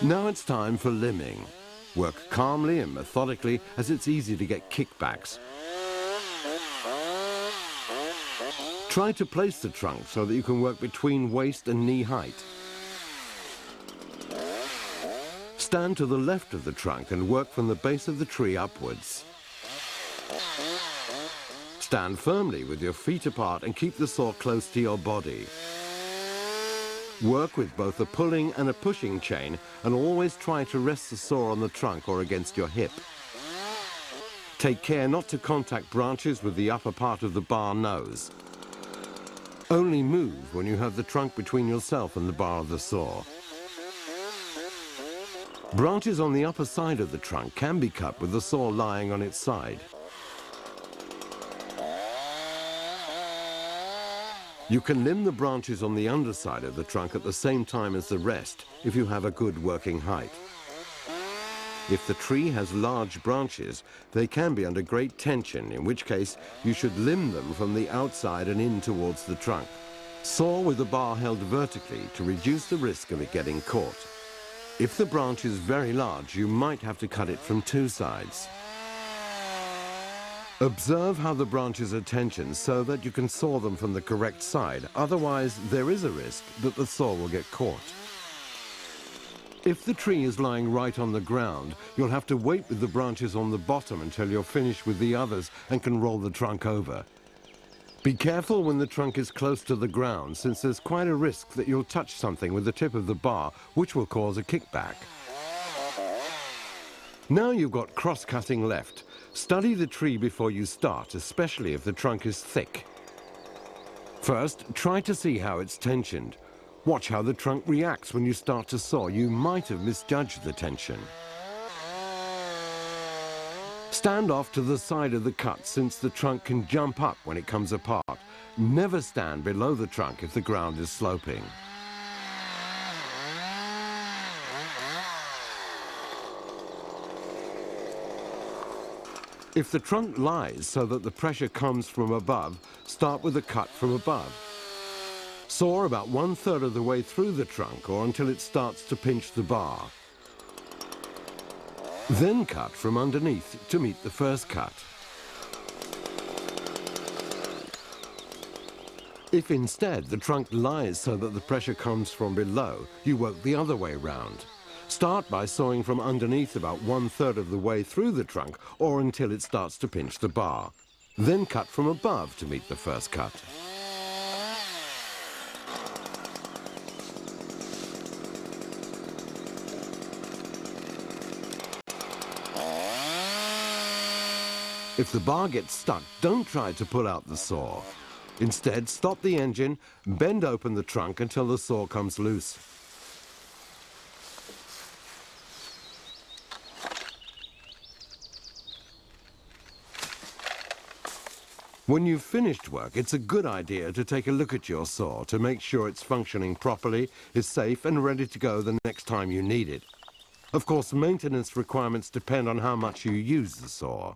Now it's time for limbing. Work calmly and methodically, as it's easy to get kickbacks. Try to place the trunk so that you can work between waist and knee height. Stand to the left of the trunk and work from the base of the tree upwards. Stand firmly with your feet apart and keep the saw close to your body. Work with both a pulling and a pushing chain, and always try to rest the saw on the trunk or against your hip. Take care not to contact branches with the upper part of the bar nose. Only move when you have the trunk between yourself and the bar of the saw. Branches on the upper side of the trunk can be cut with the saw lying on its side. You can limb the branches on the underside of the trunk at the same time as the rest if you have a good working height. If the tree has large branches, they can be under great tension, in which case you should limb them from the outside and in towards the trunk. Saw with the bar held vertically to reduce the risk of it getting caught. If the branch is very large, you might have to cut it from two sides. Observe how the branches are tensioned so that you can saw them from the correct side. Otherwise, there is a risk that the saw will get caught. If the tree is lying right on the ground, you'll have to wait with the branches on the bottom until you're finished with the others and can roll the trunk over. Be careful when the trunk is close to the ground, since there's quite a risk that you'll touch something with the tip of the bar, which will cause a kickback. Now you've got cross-cutting left. Study the tree before you start, especially if the trunk is thick. First, try to see how it's tensioned. Watch how the trunk reacts when you start to saw. You might have misjudged the tension. Stand off to the side of the cut, since the trunk can jump up when it comes apart. Never stand below the trunk if the ground is sloping. If the trunk lies so that the pressure comes from above, start with a cut from above. Saw about 1/3 of the way through the trunk or until it starts to pinch the bar. Then cut from underneath to meet the first cut. If instead the trunk lies so that the pressure comes from below, you work the other way round. Start by sawing from underneath about 1/3 of the way through the trunk or until it starts to pinch the bar. Then cut from above to meet the first cut. If the bar gets stuck, don't try to pull out the saw. Instead, stop the engine, bend open the trunk until the saw comes loose. When you've finished work, it's a good idea to take a look at your saw to make sure it's functioning properly, is safe and ready to go the next time you need it. Of course, maintenance requirements depend on how much you use the saw.